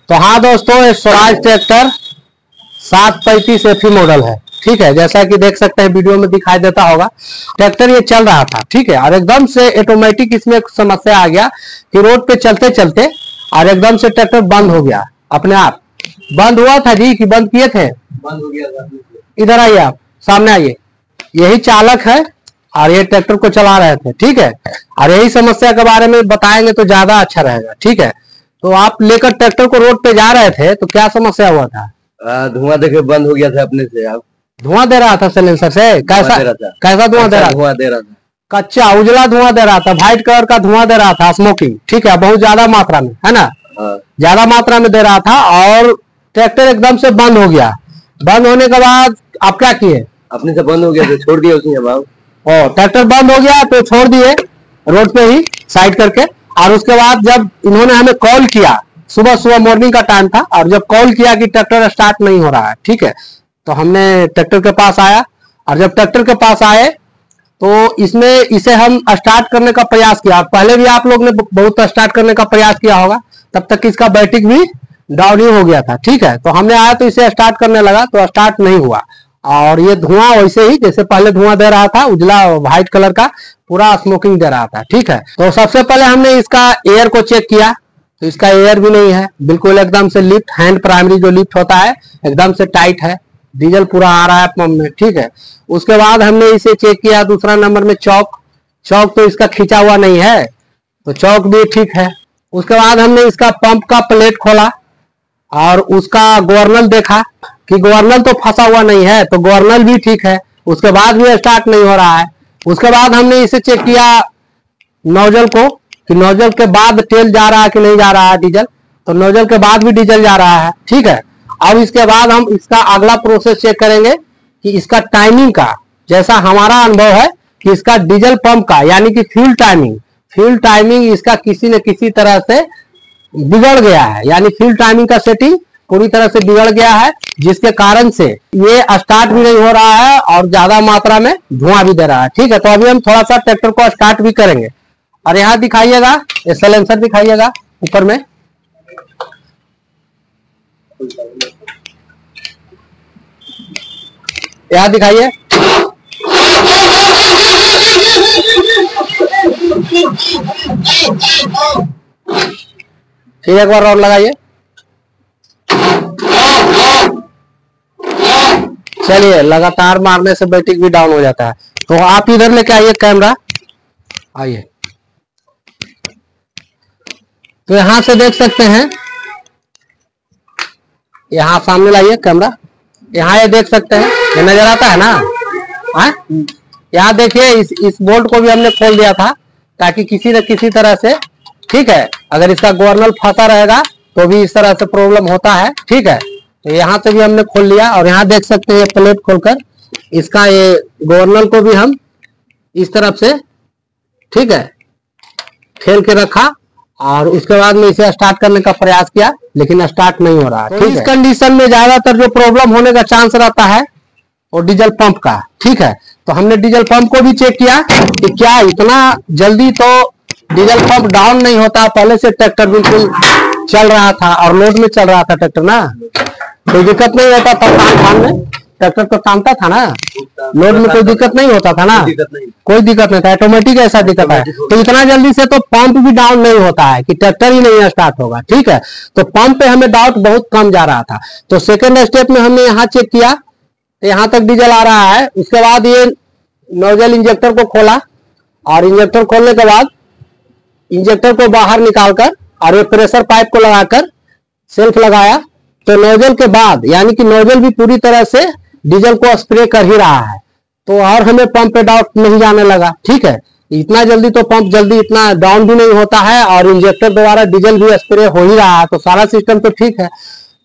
तो हाँ दोस्तों, ये स्वराज ट्रैक्टर 735 एफई मॉडल है। ठीक है, जैसा कि देख सकते हैं वीडियो में दिखाई देता होगा। ट्रैक्टर ये चल रहा था, ठीक है, और एकदम से ऑटोमेटिक इसमें एक समस्या आ गया कि रोड पे चलते चलते और एकदम से ट्रैक्टर बंद हो गया। अपने आप बंद हुआ था जी कि बंद किए थे? बंद हो गया था। इधर आइए, आप सामने आइए। यही चालक है और ये ट्रैक्टर को चला रहे थे। ठीक है, और यही समस्या के बारे में बताएंगे तो ज्यादा अच्छा रहेगा। ठीक है, तो आप लेकर ट्रैक्टर को रोड पे जा रहे थे तो क्या समस्या हुआ था? धुआं देखे बंद हो गया था अपने से। आप धुआं दे रहा था सिलेंसर से? कैसा कैसा धुआं दे रहा था? धुआं दे रहा था, कच्चा उजला धुआं दे रहा था, व्हाइट कलर का धुआं दे रहा था, स्मोकिंग। ठीक है, बहुत ज्यादा मात्रा में, है ना? ज्यादा मात्रा में दे रहा था और ट्रैक्टर एकदम से बंद हो गया। बंद होने के बाद आप क्या किए? अपने से बंद हो गया तो छोड़ दिया उसने। और ट्रैक्टर बंद हो गया तो छोड़ दिए रोड पे ही साइड करके। और उसके बाद जब इन्होंने हमें कॉल किया, सुबह सुबह मॉर्निंग का टाइम था, और जब कॉल किया कि ट्रैक्टर स्टार्ट नहीं हो रहा है, ठीक है, तो हमने ट्रैक्टर के पास आया। और जब ट्रैक्टर के पास आए तो इसे हम स्टार्ट करने का प्रयास किया। पहले भी आप लोग ने बहुत स्टार्ट करने का प्रयास किया होगा, तब तक इसका बैटरी भी डाउन ही हो गया था। ठीक है, तो हमने आया तो इसे स्टार्ट करने लगा तो स्टार्ट नहीं हुआ। और ये धुआं वैसे ही जैसे पहले धुआं दे रहा था, उजला व्हाइट कलर का पूरा स्मोकिंग दे रहा था। ठीक है, तो सबसे पहले हमने इसका एयर को चेक किया तो इसका एयर भी नहीं है, बिल्कुल एकदम से लिफ्ट, हैंड प्राइमरी जो लिफ्ट होता है एकदम से टाइट है, डीजल पूरा आ रहा है पंप में। ठीक है, उसके बाद हमने इसे चेक किया दूसरा नंबर में चौक तो इसका खींचा हुआ नहीं है, तो चौक भी ठीक है। उसके बाद हमने इसका पंप का प्लेट खोला और उसका गवर्नल देखा कि गवर्नल तो फंसा हुआ नहीं है, तो गवर्नल भी ठीक है। उसके बाद भी स्टार्ट नहीं हो रहा है। उसके बाद हमने इसे चेक किया नोजल को कि नोजल के बाद तेल जा रहा है कि नहीं जा रहा है डीजल, तो नोजल के बाद भी डीजल जा रहा है। ठीक है, अब इसके बाद हम इसका अगला प्रोसेस चेक करेंगे कि इसका टाइमिंग का, जैसा हमारा अनुभव है कि इसका डीजल पंप का यानी कि फ्यूल टाइमिंग इसका किसी न किसी तरह से बिगड़ गया है, यानी फ्यूल टाइमिंग का सेटिंग पूरी तरह से बिगड़ गया है, जिसके कारण से ये स्टार्ट भी नहीं हो रहा है और ज्यादा मात्रा में धुआं भी दे रहा है। ठीक है, तो अभी हम थोड़ा सा ट्रैक्टर को स्टार्ट भी करेंगे। और यहाँ दिखाइएगा, ये साइलेंसर दिखाइएगा ऊपर में, यहाँ दिखाइए। फिर एक बार राउंड लगाइए। चलिए, लगातार मारने से बैटरी भी डाउन हो जाता है। तो आप इधर लेके आइए कैमरा, आइए। तो यहां से देख सकते हैं, यहाँ सामने लाइए कैमरा, यहाँ ये देख सकते हैं, ये नजर आता है ना? यहाँ देखिए, इस बोल्ट को भी हमने खोल दिया था ताकि किसी न किसी तरह से, ठीक है, अगर इसका गवर्नल फंसा रहेगा तो भी इस तरह से प्रॉब्लम होता है। ठीक है, तो यहाँ से भी हमने खोल लिया और यहाँ देख सकते हैं प्लेट खोलकर इसका ये गवर्नल को भी हम इस तरफ से, ठीक है, ठेल के रखा और उसके बाद में इसे स्टार्ट करने का प्रयास किया, लेकिन स्टार्ट नहीं हो रहा। तो इस कंडीशन में ज्यादातर जो प्रॉब्लम होने का चांस रहता है वो डीजल पंप का। ठीक है, तो हमने डीजल पंप को भी चेक किया कि क्या इतना जल्दी तो डीजल पंप डाउन नहीं होता। पहले से ट्रैक्टर बिल्कुल चल रहा था और लोड में चल रहा था ट्रैक्टर ना, कोई दिक्कत नहीं होता था। तान में ट्रैक्टर तो तानता था ना, लोड में कोई दिक्कत नहीं होता था ना, कोई दिक्कत नहीं था, ऑटोमेटिक ऐसा दिक्कत है। तो इतना जल्दी से तो पंप भी डाउन नहीं होता है कि ट्रैक्टर ही नहीं स्टार्ट होगा। ठीक है, तो पंप पे हमें डाउट बहुत कम जा रहा था। तो सेकेंड स्टेप में हमने यहाँ चेक किया तो यहाँ तक डीजल आ रहा है। उसके बाद ये नोजल इंजेक्टर को खोला और इंजेक्टर खोलने के बाद इंजेक्टर को बाहर निकालकर और ये प्रेशर पाइप को लगाकर सेल्फ लगाया, तो नोजल के बाद यानी कि नोजल भी पूरी तरह से डीजल को स्प्रे कर ही रहा है, तो और हमें पंप पे डाउट नहीं जाने लगा। ठीक है, इतना जल्दी तो पंप जल्दी इतना डाउन भी नहीं होता है और इंजेक्टर द्वारा डीजल भी स्प्रे हो ही रहा है, तो सारा सिस्टम तो ठीक है।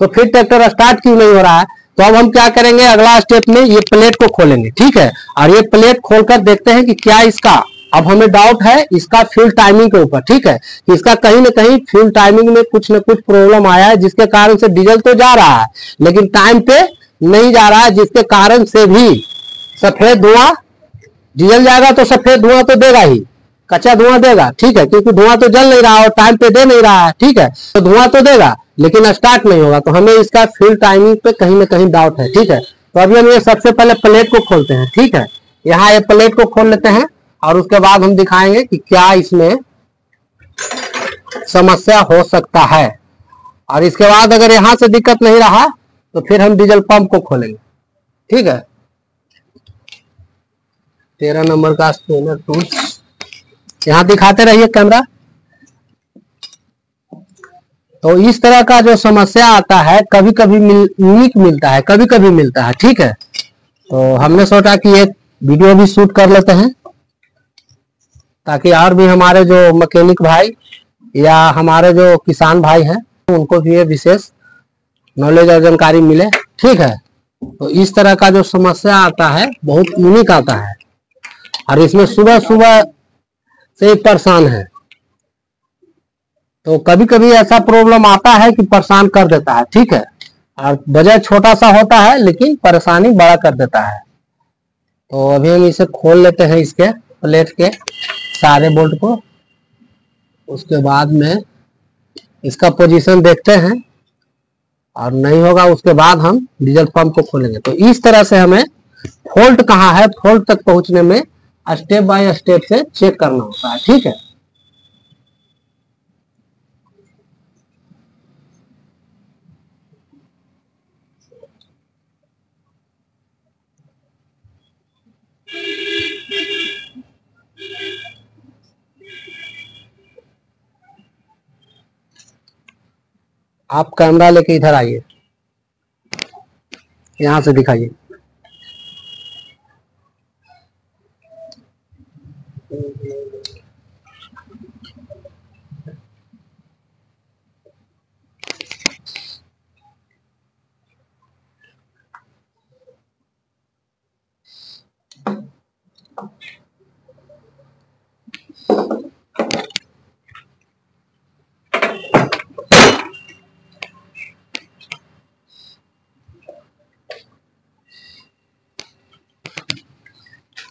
तो फिर ट्रैक्टर स्टार्ट क्यों नहीं हो रहा है? तो अब हम क्या करेंगे, अगला स्टेप में ये प्लेट को खोलेंगे। ठीक है, और ये प्लेट खोलकर देखते हैं कि क्या इसका, अब हमें डाउट है इसका फ्यूल टाइमिंग के ऊपर। ठीक है, कि इसका कहीं ना कहीं फ्यूल टाइमिंग में कुछ न कुछ प्रॉब्लम आया है, जिसके कारण से डीजल तो जा रहा है लेकिन टाइम पे नहीं जा रहा है, जिसके कारण से भी सफेद धुआं, डीजल जाएगा तो सफेद धुआं तो देगा ही, कच्चा धुआं देगा। ठीक है, क्योंकि धुआं तो जल नहीं रहा और टाइम पे दे नहीं रहा है। ठीक है, तो धुआं तो देगा लेकिन स्टार्ट नहीं होगा। तो हमें इसका फिल टाइमिंग पे कहीं ना कहीं डाउट है, ठीक है। तो अभी हम ये सबसे पहले प्लेट को खोलते हैं, ठीक है। यहाँ ये प्लेट को खोल लेते हैं और उसके बाद हम दिखाएंगे कि क्या इसमें समस्या हो सकता है। और इसके बाद अगर यहाँ से दिक्कत नहीं रहा तो फिर हम डीजल पंप को खोलेंगे, ठीक है। 13 नंबर का स्पिनर टूल्स यहाँ दिखाते रहिए कैमरा। तो इस तरह का जो समस्या आता है कभी कभी यूनिक मिलता है, कभी कभी मिलता है, ठीक है। तो हमने सोचा कि एक वीडियो भी शूट कर लेते हैं ताकि और भी हमारे जो मैकेनिक भाई या हमारे जो किसान भाई हैं उनको भी ये विशेष नॉलेज और जानकारी मिले, ठीक है। तो इस तरह का जो समस्या आता है बहुत यूनिक आता है और इसमें सुबह सुबह से परेशान है। तो कभी कभी ऐसा प्रॉब्लम आता है कि परेशान कर देता है, ठीक है। और वजह छोटा सा होता है लेकिन परेशानी बड़ा कर देता है। तो अभी हम इसे खोल लेते हैं, इसके प्लेट के सारे बोल्ट को। उसके बाद में इसका पोजीशन देखते हैं और नहीं होगा उसके बाद हम डीजल पंप को खोलेंगे। तो इस तरह से हमें फॉल्ट कहाँ है, फॉल्ट तक पहुंचने में स्टेप बाय स्टेप से चेक करना होता है, ठीक है। आप कैमरा लेके इधर आइए, यहां से दिखाइए।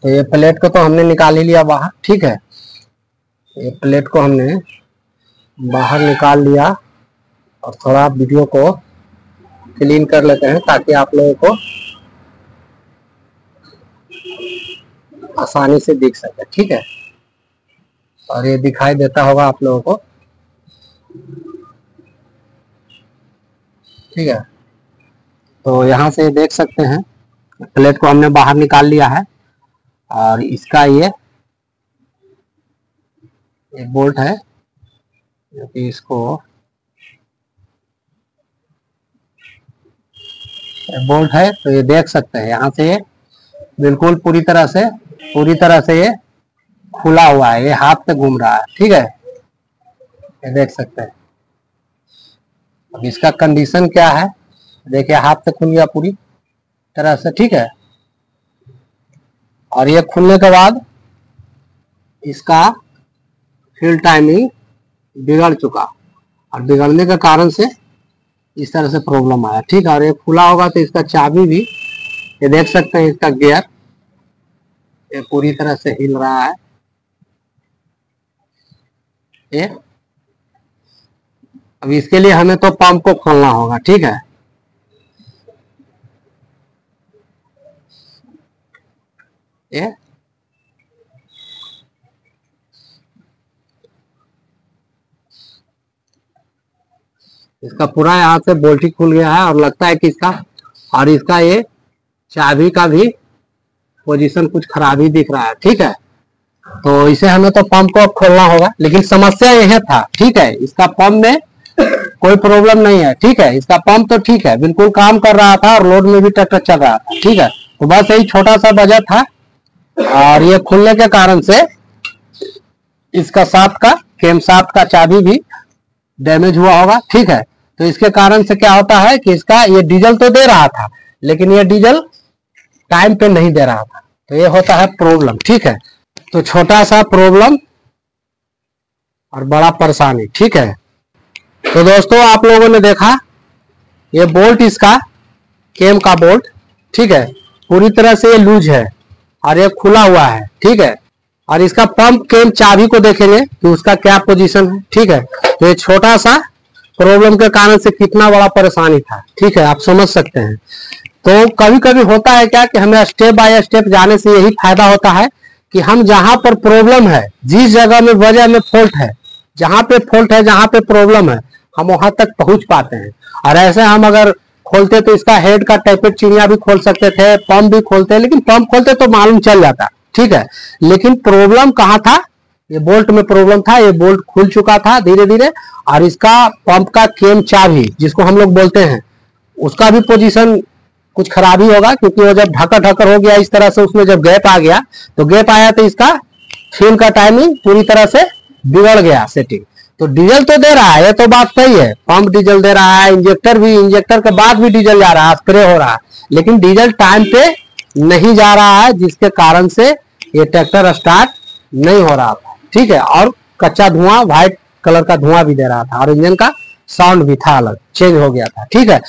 तो ये प्लेट को तो हमने निकाल ही लिया बाहर, ठीक है। ये प्लेट को हमने बाहर निकाल लिया और थोड़ा वीडियो को क्लीन कर लेते हैं ताकि आप लोगों को आसानी से दिख सके, ठीक है। और ये दिखाई देता होगा आप लोगों को, ठीक है। तो यहाँ से देख सकते हैं प्लेट को हमने बाहर निकाल लिया है और इसका ये बोल्ट है जो कि इसको बोल्ट है। तो ये देख सकते हैं यहाँ से ये बिल्कुल पूरी तरह से ये खुला हुआ है, ये हाथ पे घूम रहा है, ठीक है। ये देख सकते हैं। अब इसका कंडीशन क्या है देखिए, हाथ से खुल गया पूरी तरह से, ठीक है। और ये खुलने के बाद इसका फिल टाइमिंग बिगड़ चुका और बिगड़ने के कारण से इस तरह से प्रॉब्लम आया, ठीक है। और ये खुला होगा तो इसका चाबी भी ये देख सकते हैं, इसका गियर ये पूरी तरह से हिल रहा है। ये अब इसके लिए हमें तो पंप को खोलना होगा, ठीक है। ये इसका पूरा यहाँ से बोल्ट ही खुल गया है और लगता है कि इसका ये चाबी का भी पोजीशन कुछ खराब ही दिख रहा है, ठीक है। तो इसे हमें तो पंप को खोलना होगा, लेकिन समस्या यह था, ठीक है। इसका पंप में कोई प्रॉब्लम नहीं है, ठीक है। इसका पंप तो ठीक है, बिल्कुल काम कर रहा था और लोड में भी ट्रैक्टर चल रहा था, ठीक है। तो बस यही छोटा सा वजह था और ये खुलने के कारण से इसका केम शाफ्ट का चाबी भी डैमेज हुआ होगा, ठीक है। तो इसके कारण से क्या होता है कि इसका ये डीजल तो दे रहा था लेकिन ये डीजल टाइम पे नहीं दे रहा था, तो ये होता है प्रॉब्लम, ठीक है। तो छोटा सा प्रॉब्लम और बड़ा परेशानी, ठीक है। तो दोस्तों आप लोगों ने देखा ये बोल्ट, इसका केम का बोल्ट, ठीक है, पूरी तरह से ये लूज है और ये खुला हुआ है, ठीक है। और इसका पंप केम चाबी को देखेंगे कि उसका क्या पोजीशन है, ठीक है। तो ये छोटा सा प्रॉब्लम के कारण से कितना बड़ा परेशानी था, ठीक है, आप समझ सकते हैं। तो कभी कभी होता है क्या कि हमें स्टेप बाय स्टेप जाने से यही फायदा होता है कि हम जहां पर प्रॉब्लम है, जिस जगह में वजह में फॉल्ट है, जहां पे फॉल्ट है, जहां पे प्रॉब्लम है, हम वहां तक पहुंच पाते हैं। और ऐसे हम अगर खोलते तो इसका हेड का टैपेट चिड़िया भी खोल सकते थे, पंप भी खोलते, लेकिन पंप खोलते तो मालूम चल जाता, ठीक है। लेकिन प्रॉब्लम कहाँ था, ये बोल्ट में प्रॉब्लम था, ये बोल्ट खुल चुका था धीरे धीरे। और इसका पंप का केम चाबी जिसको हम लोग बोलते हैं, उसका भी पोजीशन कुछ खराब ही होगा, क्योंकि वो जब ढका ढकर हो गया इस तरह से, उसमें जब गैप आ गया, तो गैप आया तो इसका फ्यूल का टाइमिंग पूरी तरह से बिगड़ गया सेटिंग। तो डीजल तो दे रहा है, ये तो बात सही है, पंप डीजल दे रहा है, इंजेक्टर भी, इंजेक्टर के बाद भी डीजल जा रहा है, स्प्रे हो रहा है, लेकिन डीजल टाइम पे नहीं जा रहा है, जिसके कारण से ये ट्रैक्टर स्टार्ट नहीं हो रहा था, ठीक है। और कच्चा धुआं, व्हाइट कलर का धुआं भी दे रहा था, और इंजन का साउंड भी था अलग, चेंज हो गया था, ठीक है।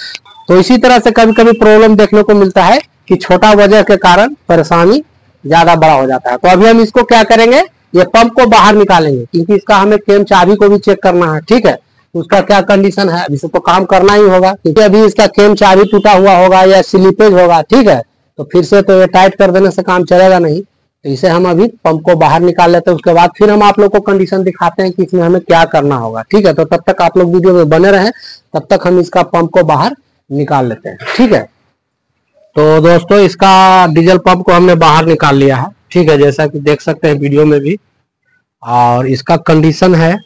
तो इसी तरह से कभी कभी प्रॉब्लम देखने को मिलता है कि छोटा वजह के कारण परेशानी ज्यादा बड़ा हो जाता है। तो अभी हम इसको क्या करेंगे, ये पंप को बाहर निकालेंगे, क्योंकि इसका हमें केम चाबी को भी चेक करना है, ठीक है। तो उसका क्या कंडीशन है, अभी से तो काम करना ही होगा, क्योंकि अभी इसका केम चाबी टूटा हुआ होगा या स्लिपेज होगा, ठीक है। तो फिर से तो ये टाइट कर देने से काम चलेगा नहीं। तो इसे हम अभी पंप को बाहर निकाल लेते हैं, उसके बाद फिर हम आप लोग को कंडीशन दिखाते हैं कि इसमें हमें क्या करना होगा, ठीक है। तो तब तक आप लोग वीडियो में बने रहें, तब तक हम इसका पंप को बाहर निकाल लेते हैं, ठीक है। तो दोस्तों, इसका डीजल पंप को हमने बाहर निकाल लिया है, ठीक है, जैसा कि देख सकते हैं वीडियो में भी। और इसका कंडीशन है,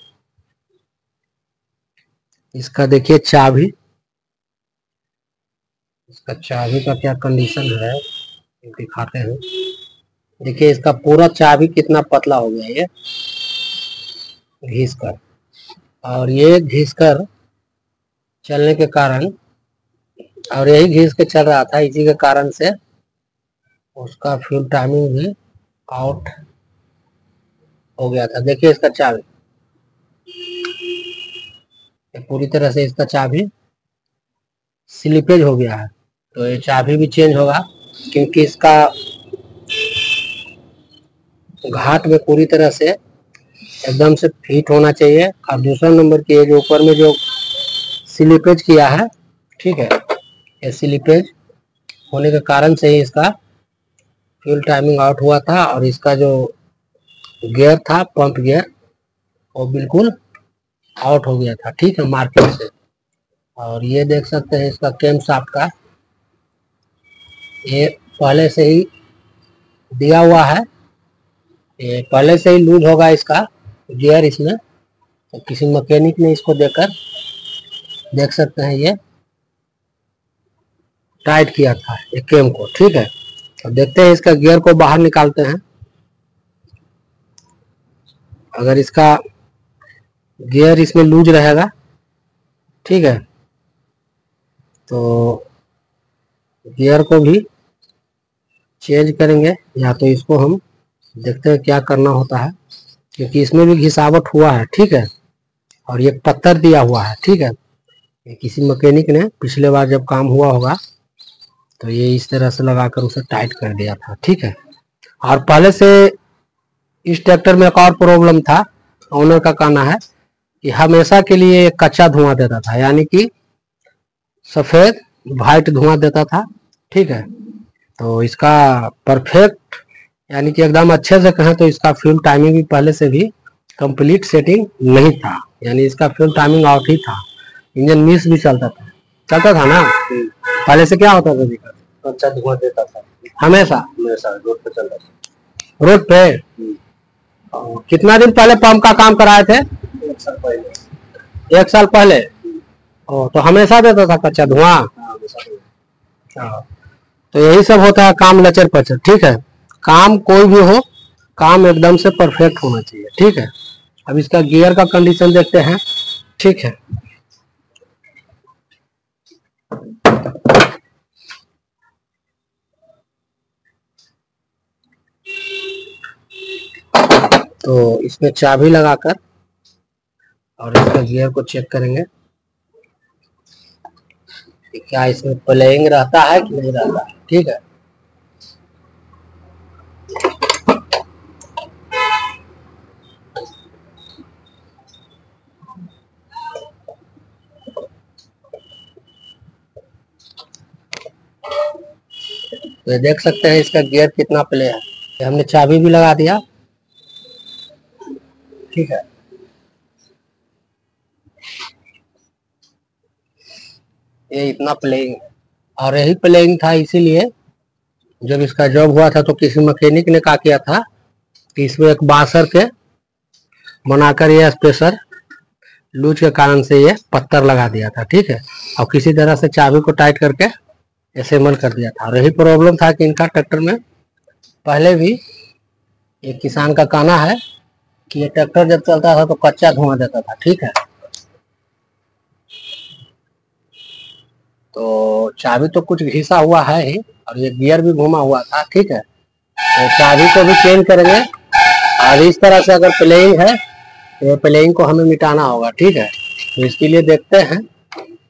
इसका देखिए चाबी, इसका चाबी का क्या कंडीशन है दिखाते हैं। देखिए इसका पूरा चाबी कितना पतला हो गया, ये घिस कर, और ये घिस कर चलने के कारण, और यही घिस के चल रहा था, इसी के कारण से उसका फ्यूल टाइमिंग भी आउट हो गया था। देखिए इसका चाबी, पूरी तरह से इसका चाबी स्लिपेज हो गया है। तो ये चाबी भी चेंज होगा, क्योंकि इसका घाट में पूरी तरह से एकदम से फिट होना चाहिए। और दूसरा नंबर की ये जो ऊपर में जो स्लिपेज किया है, ठीक है, ये स्लिपेज होने के कारण से ही इसका फ्यूल टाइमिंग आउट हुआ था। और इसका जो गियर था, पंप गियर, वो बिल्कुल आउट हो गया था, ठीक है, मार्केट से। और ये देख सकते हैं इसका केम शाफ्ट का, ये पहले से ही दिया हुआ है, ये पहले से ही लूज होगा इसका गियर इसमें। तो किसी मैकेनिक ने इसको देकर, देख सकते हैं, ये टाइट किया था ये केम को, ठीक है। तो देखते हैं इसका गियर को बाहर निकालते हैं। अगर इसका गियर इसमें लूज रहेगा, ठीक है, तो गियर को भी चेंज करेंगे, या तो इसको हम देखते हैं क्या करना होता है, क्योंकि इसमें भी घिसावट हुआ है, ठीक है। और ये पत्थर दिया हुआ है, ठीक है, ये किसी मैकेनिक ने पिछले बार जब काम हुआ होगा तो ये इस तरह से लगाकर उसे टाइट कर दिया था, ठीक है। और पहले से इस ट्रैक्टर में एक और प्रॉब्लम था, ओनर का कहना है कि हमेशा के लिए कच्चा धुआं देता था, यानी कि सफेद व्हाइट धुआं देता था, ठीक है। तो इसका परफेक्ट, यानी कि एकदम अच्छे से कहें तो इसका फ्यूल टाइमिंग भी पहले से भी कंप्लीट सेटिंग नहीं था, यानी इसका फ्यूल टाइमिंग आउट ही था। इंजन मिस भी चलता था ना। पहले से क्या होता था दिक्कत, अच्छा धुआं देता था हमेशा हमेशा, रोड पे चलता था। रोड पे। कितना दिन पहले पंप का काम कराए थे? 1 साल पहले। 1 साल पहले। ओ, तो हमेशा देता था कच्चा धुआं। हाँ, हमेशा देता। तो यही सब होता है, काम लचर पचर, ठीक है। काम कोई भी हो, काम एकदम से परफेक्ट होना चाहिए, ठीक है। अब इसका गियर का कंडीशन देखते हैं, ठीक है। तो इसमें चाबी लगाकर और इसका गियर को चेक करेंगे कि क्या इसमें प्लेइंग रहता है कि नहीं रहता है, ठीक है। तो ये देख सकते हैं इसका गियर कितना प्ले है। ये हमने चाबी भी लगा दिया, ठीक है। ये इतना प्लेइंग, और यही प्लेइंग था, इसीलिए जब इसका जॉब हुआ था तो किसी मैकेनिक ने क्या किया था कि इसमें एक बासर के बनाकर ये स्पेसर लूज के कारण से ये पत्थर लगा दिया था, ठीक है। और किसी तरह से चाबी को टाइट करके असेंबल कर दिया था। और यही प्रॉब्लम था कि इनका ट्रैक्टर में पहले भी एक किसान का कहना है कि ये ट्रैक्टर जब चलता था तो कच्चा धुआं देता था, ठीक है। तो चाबी तो कुछ घिसा हुआ है ही, और ये गियर भी घुमा हुआ था, ठीक है। तो चाबी को भी चेंज करेंगे, और इस तरह से अगर प्लेइंग है तो प्लेइंग को हमें मिटाना होगा, ठीक है। तो इसके लिए देखते हैं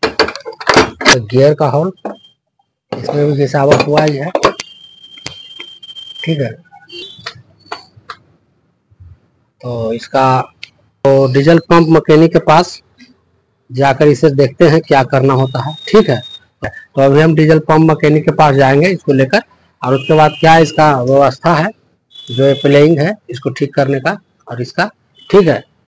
तो गियर का होल इसमें भी घिसावा हुआ ही है, ठीक है। तो इसका तो डीजल पंप मैकेनिक के पास जाकर इसे देखते हैं क्या करना होता है, ठीक है। तो अभी हम डीजल पंप मैकेनिक के पास जाएंगे इसको लेकर, और उसके बाद क्या इसका व्यवस्था है जो ये प्लेइंग है इसको ठीक करने का और इसका, ठीक है।